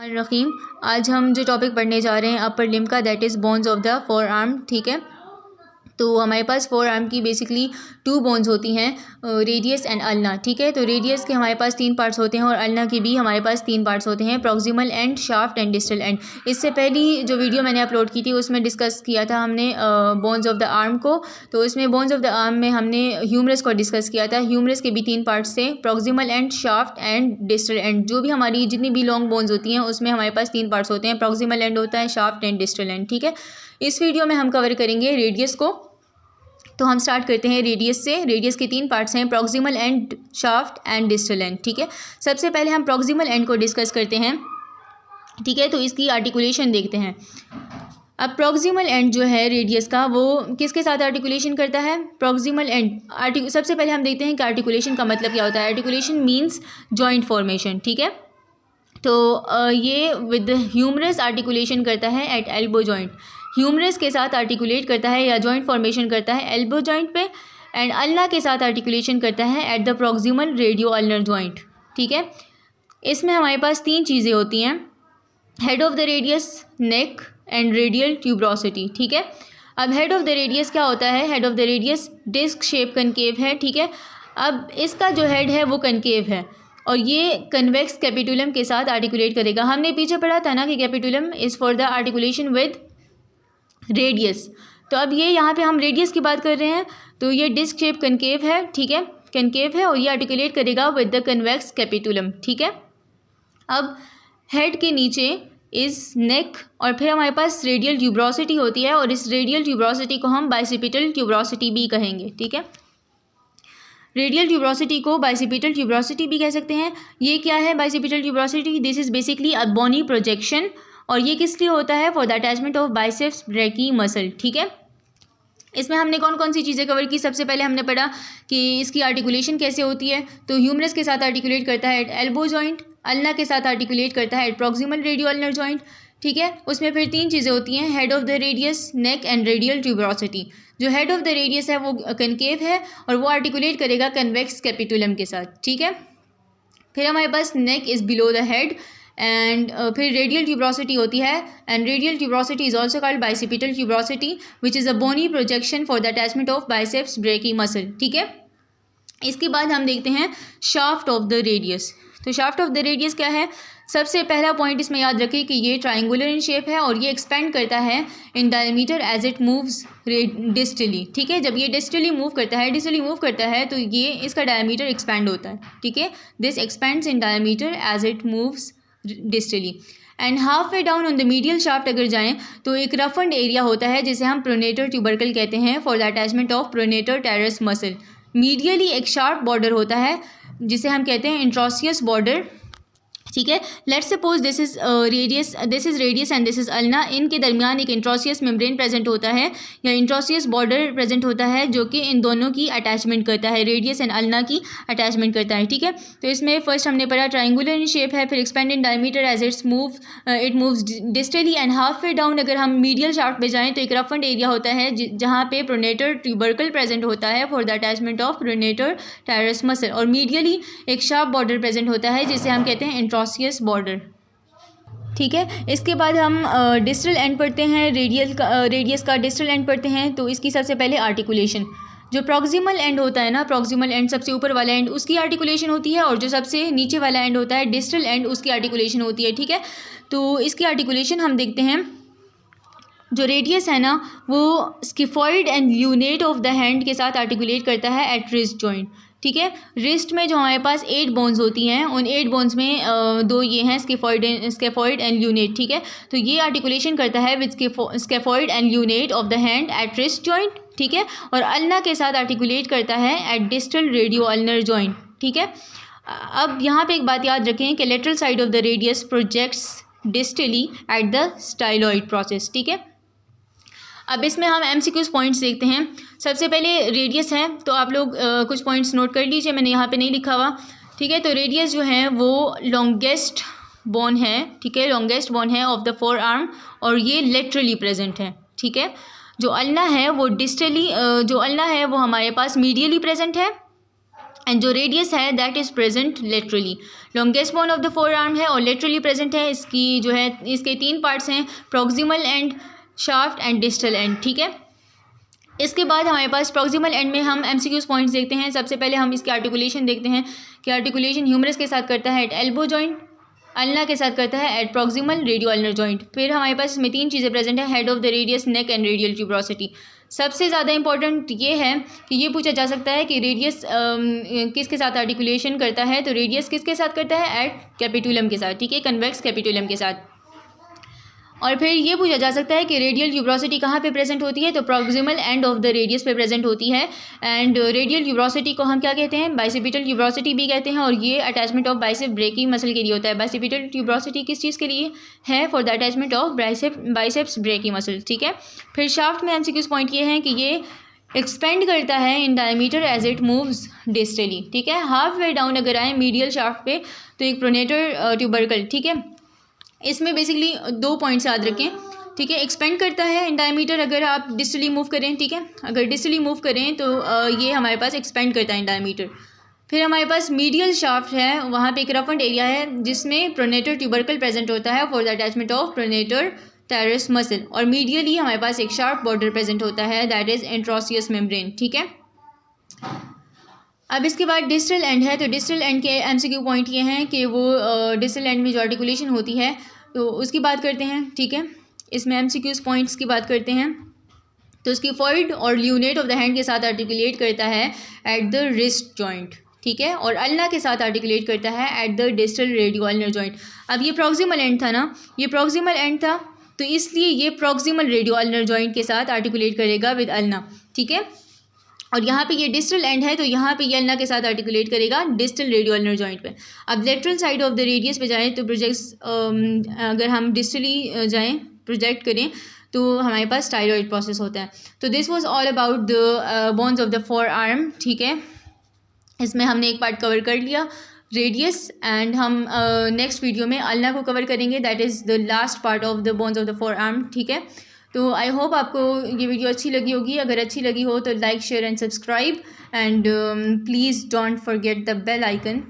रहीम। आज हम जो टॉपिक पढ़ने जा रहे हैं अपर लिम्ब का, that is bones of the four arm. ठीक है, तो हमारे पास फोर आर्म की बेसिकली टू बोन्स होती हैं, रेडियस एंड अल्ना। ठीक है, तो रेडियस के हमारे पास 3 पार्ट्स होते हैं और अल्ना के भी हमारे पास 3 पार्ट्स होते हैं, proximal and, shaft and distal end. इससे पहली जो वीडियो मैंने अपलोड की थी उसमें डिस्कस किया था हमने बोन्स ऑफ द आर्म को। तो इसमें बोन्स ऑफ द आर्म में हमने ह्यूमरस को डिस्कस किया था। ह्यूमरस के भी 3 पार्ट्स थे, proximal and, shaft and distal end. जो भी हमारी जितनी भी लॉन्ग बोन्स होती हैं उसमें हमारे पास 3 पार्ट्स होते हैं, प्रॉक्सिमल एंड होता है, शाफ्ट एंड डिस्टल एंड। ठीक है, इस वीडियो में हम कवर करेंगे रेडियस को। तो हम स्टार्ट करते हैं रेडियस से। रेडियस के 3 पार्ट्स हैं, proximal and, shaft and distal end. ठीक है, सबसे पहले हम प्रॉक्सिमल एंड को डिस्कस करते हैं। ठीक है, तो इसकी आर्टिकुलेशन देखते हैं। अब प्रॉक्सिमल एंड जो है रेडियस का, वो किसके साथ आर्टिकुलेशन करता है? प्रॉक्सिमल एंड सबसे पहले हम देखते हैं कि आर्टिकुलेशन का मतलब क्या होता है। Articulation means joint formation. ठीक है, तो ये विद ह्यूमरस आर्टिकुलेशन करता है एट एल्बो जॉइंट। ह्यूमरस के साथ आर्टिकुलेट करता है या जॉइंट फॉर्मेशन करता है एल्बो जॉइंट पे, एंड अल्ना के साथ आर्टिकुलेशन करता है at the proximal radio ulnar joint. ठीक है, इसमें हमारे पास 3 चीज़ें होती हैं, head of the radius, neck and radial tuberosity. ठीक है, अब हेड ऑफ द रेडियस क्या होता है? Head of the radius disc shape concave है। ठीक है, अब इसका जो हेड है वो कनकेव है और ये कन्वेक्स कैपिटुलम के साथ आर्टिकुलेट करेगा। हमने पीछे पढ़ा था ना कि capitulum is for the articulation with radius. तो अब ये यहाँ पे हम रेडियस की बात कर रहे हैं, तो ये डिस्क शेप कनकेव है। ठीक है, कनकेव है और ये आर्टिकुलेट करेगा विद द कन्वेक्स कैपिटुलम। ठीक है, अब हेड के नीचे इज़ नेक और फिर हमारे पास रेडियल ट्यूब्रोसिटी होती है और इस रेडियल ट्यूब्रोसिटी को हम बाइसिपिटल ट्यूब्रोसिटी भी कहेंगे। ठीक है, रेडियल ट्यूब्रोसिटी को बाइसिपिटल ट्यूब्रोसिटी भी कह सकते हैं। ये क्या है bicipital tuberosity? This is basically a bony projection और ये किस लिए होता है? For the attachment of biceps brachii muscle. ठीक है, इसमें हमने कौन कौन सी चीज़ें कवर की? सबसे पहले हमने पढ़ा कि इसकी आर्टिकुलेशन कैसे होती है। तो ह्यूमरस के साथ आर्टिकुलेट करता है एट एल्बो जॉइंट, अल्ना के साथ आर्टिकुलेट करता है at proximal radio ulnar joint. ठीक है, उसमें फिर 3 चीज़ें होती हैं, head of the radius, neck and radial tuberosity. जो हेड ऑफ द रेडियस है वो कनकेव है और वो आर्टिकुलेट करेगा कन्वेक्स कैपिटुलम के साथ। ठीक है, फिर हमारे पास neck is below the head and फिर रेडियल ट्यूब्रोसिटी होती है and radial tuberosity is also called bicipital tuberosity which is a bony projection for the attachment of biceps brachii muscle. ठीक है, इसके बाद हम देखते हैं शाफ्ट ऑफ द रेडियस। तो शाफ्ट ऑफ द रेडियस क्या है? सबसे पहला पॉइंट इसमें याद रखें कि ये ट्राइंगुलर इन शेप है और ये एक्सपेंड करता है in diameter as it moves distally. ठीक है, जब ये डिस्टली मूव करता है तो ये इसका डायमीटर एक्सपेंड होता है। ठीक है, this expands in diameter as it moves distally and half way down on the medial shaft अगर जाएं तो एक रफंड एरिया होता है जिसे हम प्रोनेटर ट्यूबरकल कहते हैं for the attachment of pronator terrace muscle. Medially एक शार्प बॉर्डर होता है जिसे हम कहते हैं इंट्रोसियस बॉर्डर। ठीक है, let's suppose this is radius and this is ulna. इनके दरमियान एक इंट्रोसियस मेम्ब्रेन प्रेजेंट होता है या इंट्रोसियस बॉर्डर प्रेजेंट होता है जो कि इन दोनों की अटैचमेंट करता है, रेडियस एंड अल्ना की अटैचमेंट करता है। ठीक है, तो इसमें फर्स्ट हमने पढ़ा ट्राइंगुलर इन शेप है, फिर expand in diameter as it moves distally and half way down अगर हम मीडियल शाफ्ट पे जाएं तो एक रफंड एरिया होता है जहाँ पे प्रोनेटर ट्यूबरकल प्रेजेंट होता है for the attachment of pronator terrace muscle और मीडियली एक शार्प बॉर्डर प्रेजेंट होता है जिसे हम कहते हैं इंट्रोसियस बॉर्डर। ठीक है, इसके बाद हम डिस्टल एंड पढ़ते हैं, रेडियस का डिस्टल एंड पढ़ते हैं। तो इसकी सबसे पहले आर्टिकुलेशन, जो प्रॉक्सिमल एंड होता है ना, प्रॉक्सिमल एंड सबसे ऊपर वाला एंड उसकी आर्टिकुलेशन होती है और जो सबसे नीचे वाला एंड होता है डिस्टल एंड उसकी आर्टिकुलेशन होती है। ठीक है, तो इसकी आर्टिकुलेशन हम देखते हैं। जो रेडियस है ना वो scaphoid and lunate of the hand के साथ आर्टिकुलेट करता है एट रिस्ट जॉइंट। ठीक है, रिस्ट में जो हमारे पास 8 बोन्स होती हैं उन 8 बोन्स में 2 ये हैं स्केफॉइड एंड ल्यूनेट। ठीक है, तो ये आर्टिकुलेशन करता है with scaphoid and lunate of the hand at wrist joint. ठीक है, और अल्ना के साथ आर्टिकुलेट करता है at distal radio ulnar joint. ठीक है, अब यहाँ पे एक बात याद रखें कि lateral side of the radius projects distally at the styloid process. ठीक है, अब इसमें हम MCQs पॉइंट्स देखते हैं। सबसे पहले रेडियस है तो आप लोग कुछ पॉइंट्स नोट कर लीजिए, मैंने यहाँ पे नहीं लिखा हुआ। ठीक है, तो रेडियस जो है वो लॉन्गेस्ट बोन है। ठीक है, लॉन्गेस्ट बोन है ऑफ द फोर आर्म और ये लेटरली प्रेजेंट है। ठीक है, जो अल्ना है वो डिस्टली, जो अल्ना है वो हमारे पास मीडियली प्रेजेंट है एंड जो रेडियस है that is present laterally. Longest bone of the forearm है और लेटरली प्रेजेंट है। इसकी जो है इसके 3 पार्ट्स हैं, proximal and, shaft and distal end, ठीक है। इसके बाद हमारे पास प्रॉक्सिमल एंड में हम एमसीक्यूज पॉइंट्स देखते हैं। सबसे पहले हम इसकी आर्टिकुलेशन देखते हैं कि आर्टिकुलेशन ह्यूमरस के साथ करता है एट एल्बो जॉइंट, अल्ना के साथ करता है at proximal radio ulnar joint. फिर हमारे पास इसमें 3 चीज़ें प्रेजेंट है, head of the radius, neck and radial tuberosity. सबसे ज़्यादा इंपॉर्टेंट ये है कि ये पूछा जा सकता है कि रेडियस किसके साथ आर्टिकुलेशन करता है, तो रेडियस किसके साथ करता है, एट कैपिटुलम के साथ, ठीक है, कन्वेक्स कैपिटुलम के साथ। और फिर ये पूछा जा सकता है कि रेडियल ट्यूबरोसिटी कहाँ पे प्रेजेंट होती है, तो proximal end of the radius पे प्रेजेंट होती है। एंड रेडियल ट्यूबरोसिटी को हम क्या कहते हैं, बाइसेपिटल ट्यूबरोसिटी भी कहते हैं, और ये अटैचमेंट ऑफ बाइसेप ब्रेकी मसल के लिए होता है। बाइसेपिटल ट्यूबरोसिटी किस चीज़ के लिए है, for the attachment of biceps brachii muscle, ठीक है। फिर शाफ्ट में एमसीक्यूज पॉइंट ये हैं कि ये एक्सपेंड करता है in diameter as it moves distally, ठीक है। हाफ वे डाउन अगर आए मीडियल शाफ्ट पे तो एक प्रोनेटर ट्यूबरकल, ठीक है। इसमें बेसिकली 2 पॉइंट्स याद रखें, ठीक है। एक्सपेंड करता है इन डायमीटर अगर आप डिस्टली मूव करें, ठीक है, अगर डिस्टली मूव करें तो ये हमारे पास एक्सपेंड करता है इन डायमीटर। फिर हमारे पास मीडियल शाफ्ट है, वहाँ पे एक रफंड एरिया है जिसमें प्रोनेटर ट्यूबरकल प्रेजेंट होता है for the attachment of pronator terrace muscle, और मीडियली हमारे पास एक शार्प बॉर्डर प्रेजेंट होता है दैट इज इंट्रोसियस मेम्ब्रेन, ठीक है। अब इसके बाद डिस्टल एंड है, तो डिस्टल एंड के एमसीक्यू पॉइंट ये हैं कि वो डिस्टल एंड में जो आर्टिकुलेशन होती है तो उसकी बात करते हैं, ठीक है। इसमें एमसीक्यूज पॉइंट्स की बात करते हैं, तो उसकी फॉइड और ल्यूनेट ऑफ द हैंड के साथ आर्टिकुलेट करता है एट द रिस्ट जॉइंट, ठीक है, और अल्ना के साथ आर्टिकुलेट करता है at the distal radio ulnar joint. अब ये प्रॉक्सिमल एंड था ना, ये प्रॉक्सिमल एंड था, तो इसलिए ये प्रॉक्सिमल रेडियो अल्नर जॉइंट के साथ आर्टिकुलेट करेगा विद अल्ना, ठीक है। और यहाँ पे ये डिस्टल एंड है, तो यहाँ पे ये अल्ना के साथ आर्टिकुलेट करेगा डिस्टल रेडियो अल्नर जॉइंट पे। अब lateral side of the radius पे जाएँ तो प्रोजेक्ट्स अगर हम डिस्टली जाएँ प्रोजेक्ट करें तो हमारे पास टायरॉइड प्रोसेस होता है। तो this was all about the bones of the four arm, ठीक है। इसमें हमने एक पार्ट कवर कर लिया रेडियस, एंड हम नेक्स्ट वीडियो में अल्ना को कवर करेंगे, that is the last part of the bones of the four arm, ठीक है। तो आई होप आपको ये वीडियो अच्छी लगी होगी। अगर अच्छी लगी हो तो like share and subscribe, and please don't forget the bell icon.